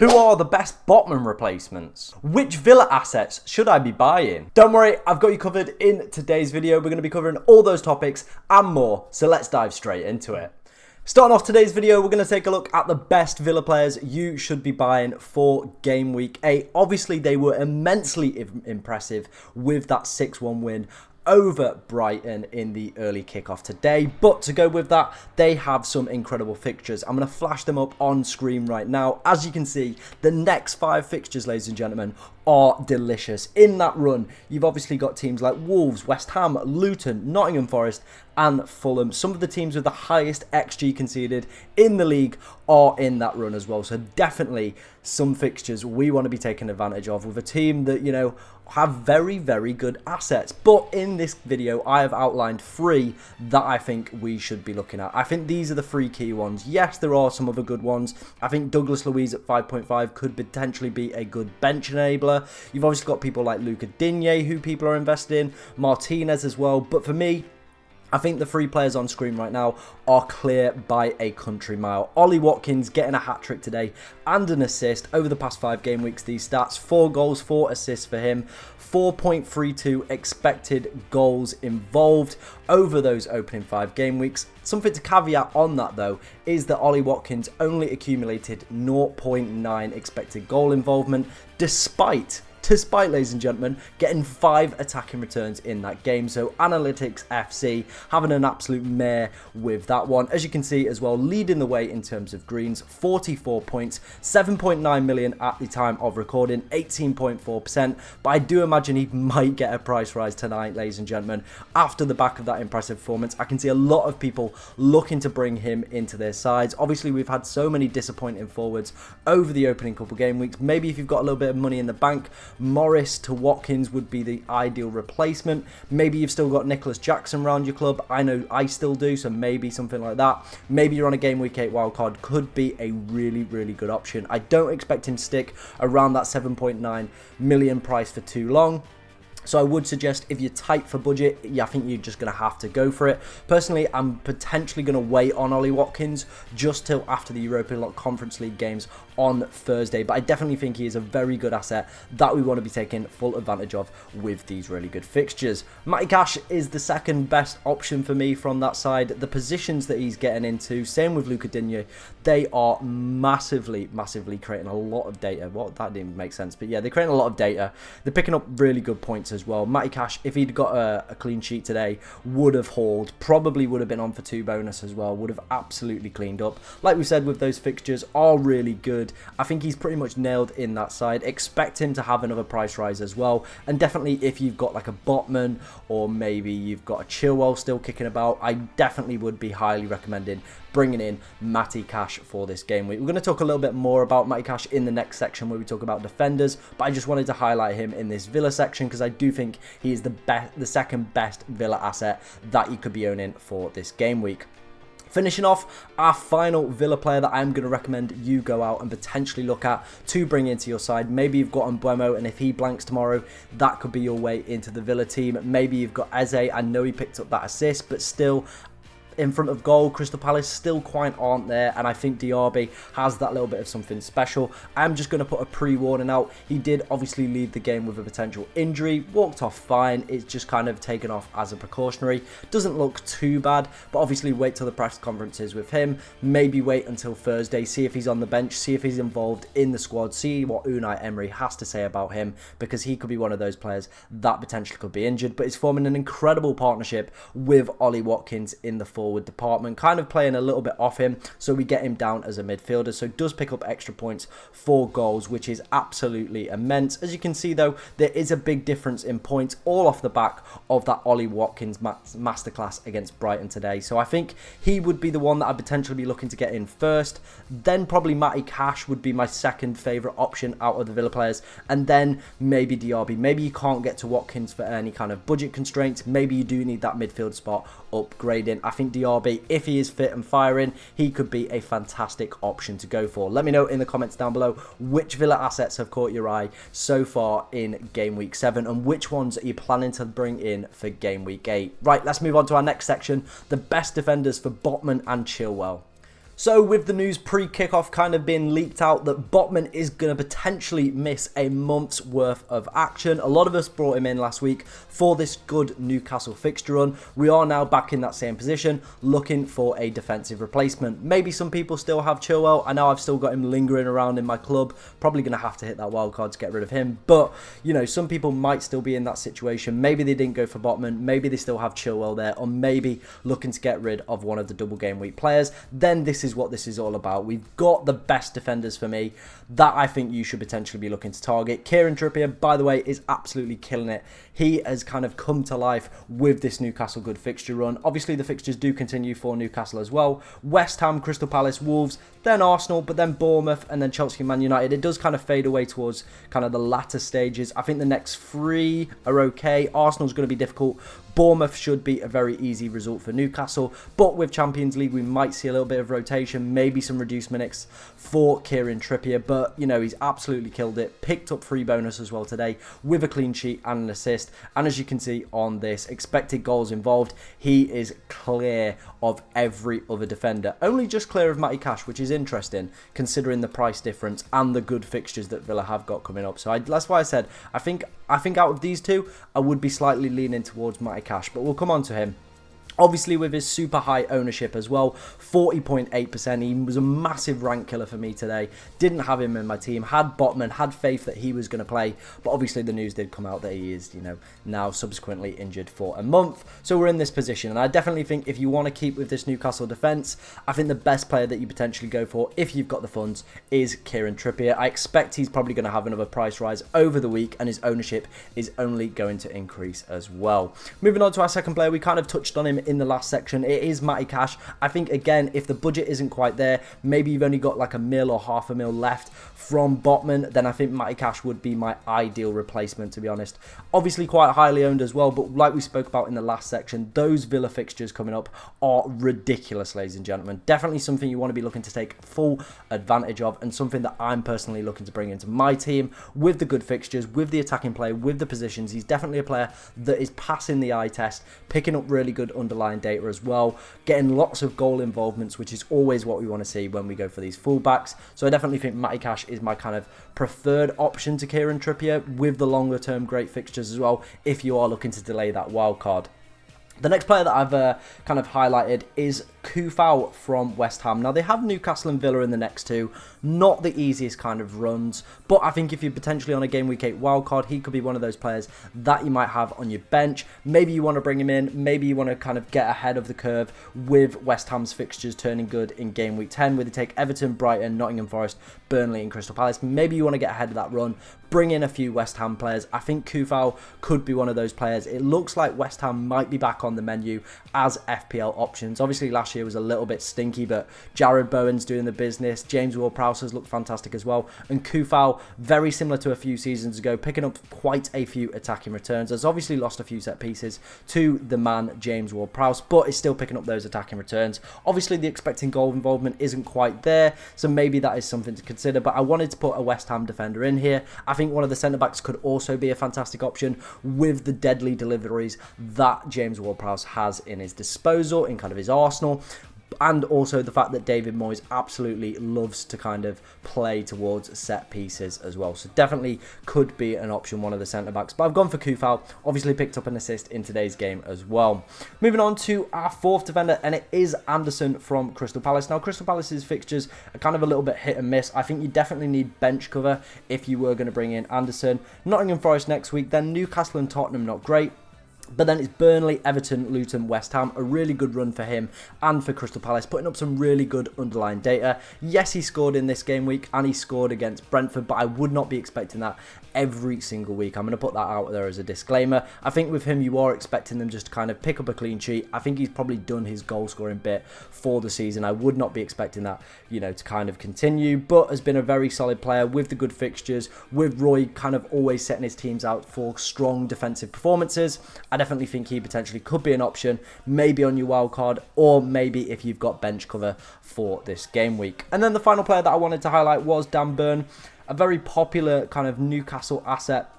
Who are the best Botman replacements? Which Villa assets should I be buying? Don't worry, I've got you covered in today's video. We're going to be covering all those topics and more, so let's dive straight into it. Starting off today's video, we're going to take a look at the best Villa players you should be buying for game week 8. Obviously, they were immensely impressive with that 6-1 win over Brighton in the early kickoff today. But to go with that, they have some incredible fixtures. I'm going to flash them up on screen right now. As you can see, the next 5 fixtures, ladies and gentlemen, are delicious. In that run, you've obviously got teams like Wolves, West Ham, Luton, Nottingham Forest and Fulham. Some of the teams with the highest XG conceded in the league are in that run as well. So definitely some fixtures we want to be taking advantage of with a team that, you know, have very, very good assets. But in this video, I have outlined 3 that I think we should be looking at. I think these are the 3 key ones. Yes, there are some other good ones. I think Douglas Luiz at 5.5 could potentially be a good bench enabler. You've obviously got people like Luca Digne who people are invested in, Martinez as well. But for me, I think the 3 players on screen right now are clear by a country mile. Ollie Watkins getting a hat-trick today and an assist over the past 5 game weeks. These stats, 4 goals, 4 assists for him, 4.32 expected goals involved over those opening 5 game weeks. Something to caveat on that though is that Ollie Watkins only accumulated 0.9 expected goal involvement despite, ladies and gentlemen, getting 5 attacking returns in that game. So Analytics FC having an absolute mare with that one. As you can see as well, leading the way in terms of greens, 44 points, 7.9 million at the time of recording, 18.4%. But I do imagine he might get a price rise tonight, ladies and gentlemen, after the back of that impressive performance. I can see a lot of people looking to bring him into their sides. Obviously, we've had so many disappointing forwards over the opening couple game weeks. Maybe if you've got a little bit of money in the bank, Morris to Watkins would be the ideal replacement. Maybe you've still got Nicholas Jackson around your club. I know I still do, so maybe something like that. Maybe you're on a game week 8 wildcard, could be a really, really good option. I don't expect him to stick around that 7.9 million price for too long. So I would suggest if you're tight for budget, yeah, I think you're just going to have to go for it. Personally, I'm potentially going to wait on Ollie Watkins just till after the Europa Conference League games on Thursday. But I definitely think he is a very good asset that we want to be taking full advantage of with these really good fixtures. Matty Cash is the second best option for me from that side. The positions that he's getting into, same with Luca Digne, they are massively creating a lot of data. Well, that didn't make sense, but yeah, they're creating a lot of data. They're picking up really good points as well. Matty Cash, if he'd got a clean sheet today, would have hauled, probably would have been on for 2 bonus as well, would have absolutely cleaned up. Like we said, with those fixtures are really good. I think he's pretty much nailed in that side. Expect him to have another price rise as well. And definitely if you've got like a Botman or maybe you've got a Chilwell still kicking about, I definitely would be highly recommending bringing in Matty Cash for this game week. We're going to talk a little bit more about Matty Cash in the next section where we talk about defenders, but I just wanted to highlight him in this Villa section because I do think he is the second best Villa asset that you could be owning for this game week. Finishing off, our final Villa player that I'm going to recommend you go out and potentially look at to bring into your side. Maybe you've got Mbeumo, and if he blanks tomorrow, that could be your way into the Villa team. Maybe you've got Eze. I know he picked up that assist, but still, in front of goal, Crystal Palace still quite aren't there, and I think Diaby has that little bit of something special. I'm just going to put a pre-warning out. He did obviously leave the game with a potential injury, walked off fine. It's just kind of taken off as a precautionary. Doesn't look too bad, but obviously wait till the press conferences with him. Maybe wait until Thursday, see if he's on the bench, see if he's involved in the squad, see what Unai Emery has to say about him, because he could be one of those players that potentially could be injured, but is forming an incredible partnership with Ollie Watkins in the forward department, kind of playing a little bit off him, so we get him down as a midfielder, so does pick up extra points for goals, which is absolutely immense. As you can see though, there is a big difference in points all off the back of that Ollie Watkins masterclass against Brighton today. So I think he would be the one that I'd potentially be looking to get in first, then probably Matty Cash would be my second favourite option out of the Villa players, and then maybe Diaby. Maybe you can't get to Watkins for any kind of budget constraints, maybe you do need that midfield spot upgrading. I think Diaby, if he is fit and firing, he could be a fantastic option to go for. Let me know in the comments down below which Villa assets have caught your eye so far in game week 7 and which ones are you planning to bring in for game week 8. Right, let's move on to our next section, the best defenders for Botman and Chilwell. So with the news pre-kickoff kind of being leaked out that Botman is going to potentially miss a month's worth of action, a lot of us brought him in last week for this good Newcastle fixture run. We are now back in that same position, looking for a defensive replacement. Maybe some people still have Chilwell. I know I've still got him lingering around in my club. Probably going to have to hit that wild card to get rid of him. But, you know, some people might still be in that situation. Maybe they didn't go for Botman. Maybe they still have Chilwell there. Or maybe looking to get rid of one of the double game week players. Then this is what this is all about. We've got the best defenders for me that I think you should potentially be looking to target. Kieran Trippier, by the way, is absolutely killing it. He has kind of come to life with this Newcastle good fixture run. Obviously, the fixtures do continue for Newcastle as well. West Ham, Crystal Palace, Wolves, then Arsenal, but then Bournemouth, and then Chelsea and Man United. It does kind of fade away towards kind of the latter stages. I think the next three are okay. Arsenal's going to be difficult. Bournemouth should be a very easy result for Newcastle, but with Champions League we might see a little bit of rotation, maybe some reduced minutes for Kieran Trippier, but you know, he's absolutely killed it. Picked up 3 bonus as well today with a clean sheet and an assist, and as you can see on this expected goals involved, he is clear of every other defender, only just clear of Matty Cash, which is interesting considering the price difference and the good fixtures that Villa have got coming up. So that's why I said I think out of these two I would be slightly leaning towards Matty Cash, but we'll come on to him. Obviously with his super high ownership as well, 40.8%, he was a massive rank killer for me today. Didn't have him in my team, had Botman, had faith that he was going to play, but obviously the news did come out that he is, you know, now subsequently injured for a month. So we're in this position, and I definitely think if you want to keep with this Newcastle defence, I think the best player that you potentially go for, if you've got the funds, is Kieran Trippier. I expect he's probably going to have another price rise over the week, and his ownership is only going to increase as well. Moving on to our second player, we kind of touched on him in the last section. It is Matty Cash. I think again, if the budget isn't quite there, maybe you've only got like a mil or half a mil left from Botman, then I think Matty Cash would be my ideal replacement, to be honest. Obviously quite highly owned as well, but like we spoke about in the last section, those Villa fixtures coming up are ridiculous, ladies and gentlemen. Definitely something you want to be looking to take full advantage of, and something that I'm personally looking to bring into my team with the good fixtures, with the attacking play, with the positions. He's definitely a player that is passing the eye test, picking up really good underlying data as well, getting lots of goal involvements, which is always what we want to see when we go for these fullbacks. So I definitely think Matty Cash is my kind of preferred option to Kieran Trippier, with the longer term great fixtures as well, if you are looking to delay that wild card. The next player that I've kind of highlighted is Kufau from West Ham. Now, they have Newcastle and Villa in the next two. Not the easiest kind of runs, but I think if you're potentially on a game week 8 wildcard, he could be one of those players that you might have on your bench. Maybe you want to bring him in. Maybe you want to kind of get ahead of the curve with West Ham's fixtures turning good in game week 10, where they take Everton, Brighton, Nottingham Forest, Burnley and Crystal Palace. Maybe you want to get ahead of that run, bring in a few West Ham players. I think Kufau could be one of those players. It looks like West Ham might be back on the menu as FPL options. Obviously, last year was a little bit stinky, but Jared Bowen's doing the business. James Ward-Prowse has looked fantastic as well. And Kufau, very similar to a few seasons ago, picking up quite a few attacking returns. Has obviously lost a few set pieces to the man James Ward-Prowse, but is still picking up those attacking returns. Obviously, the expecting goal involvement isn't quite there, so maybe that is something to consider. But I wanted to put a West Ham defender in here. I think one of the centre-backs could also be a fantastic option with the deadly deliveries that James Ward-Prowse has in his disposal, in kind of his arsenal. And also the fact that David Moyes absolutely loves to kind of play towards set pieces as well. So definitely could be an option, one of the centre-backs. But I've gone for Kufau. Obviously picked up an assist in today's game as well. Moving on to our fourth defender, and it is Anderson from Crystal Palace. Now, Crystal Palace's fixtures are kind of a little bit hit and miss. I think you definitely need bench cover if you were going to bring in Anderson. Nottingham Forest next week, then Newcastle and Tottenham, not great. But then it's Burnley, Everton, Luton, West Ham. A really good run for him and for Crystal Palace, putting up some really good underlying data. Yes, he scored in this game week and he scored against Brentford, but I would not be expecting that every single week. I'm going to put that out there as a disclaimer. I think with him, you are expecting them just to kind of pick up a clean sheet. I think he's probably done his goal scoring bit for the season. I would not be expecting that, you know, to kind of continue, but has been a very solid player with the good fixtures, with Roy kind of always setting his teams out for strong defensive performances. I definitely think he potentially could be an option, maybe on your wild card, or maybe if you've got bench cover for this game week. And then the final player that I wanted to highlight was Dan Burn, a very popular kind of Newcastle asset.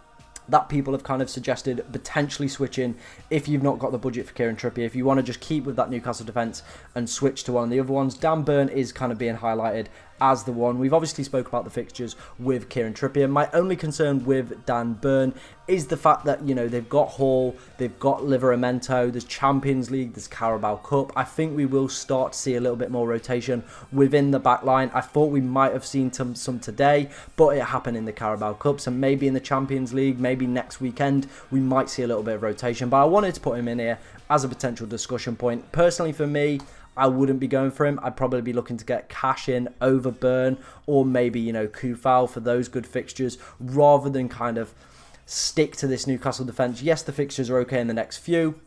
that people have kind of suggested potentially switching if you've not got the budget for Kieran Trippier. If you want to just keep with that Newcastle defence and switch to one of the other ones, Dan Burn is kind of being highlighted as the one. We've obviously spoke about the fixtures with Kieran Trippier. My only concern with Dan Burn is the fact that, you know, they've got Hall, they've got Livramento, there's Champions League, there's Carabao Cup. I think we will start to see a little bit more rotation within the back line. I thought we might have seen some today, but it happened in the Carabao Cup, so maybe in the Champions League, maybe next weekend, we might see a little bit of rotation. But I wanted to put him in here as a potential discussion point. Personally, for me, I wouldn't be going for him. I'd probably be looking to get cash in over Burn, or maybe, you know, Kufal for those good fixtures, rather than kind of stick to this Newcastle defence. Yes, the fixtures are okay in the next few,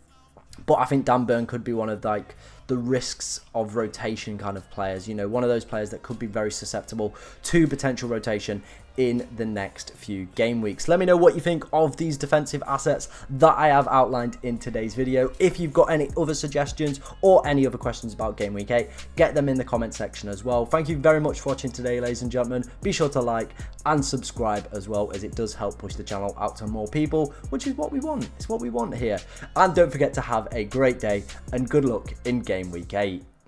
but I think Dan Burn could be one of like the risks of rotation kind of players. You know, one of those players that could be very susceptible to potential rotation in the next few game weeks. Let me know what you think of these defensive assets that I have outlined in today's video. If you've got any other suggestions or any other questions about Game Week 8, get them in the comment section as well. Thank you very much for watching today, ladies and gentlemen. Be sure to like and subscribe as well, as it does help push the channel out to more people, which is what we want. It's what we want here. And don't forget to have a great day and good luck in Game Week 8.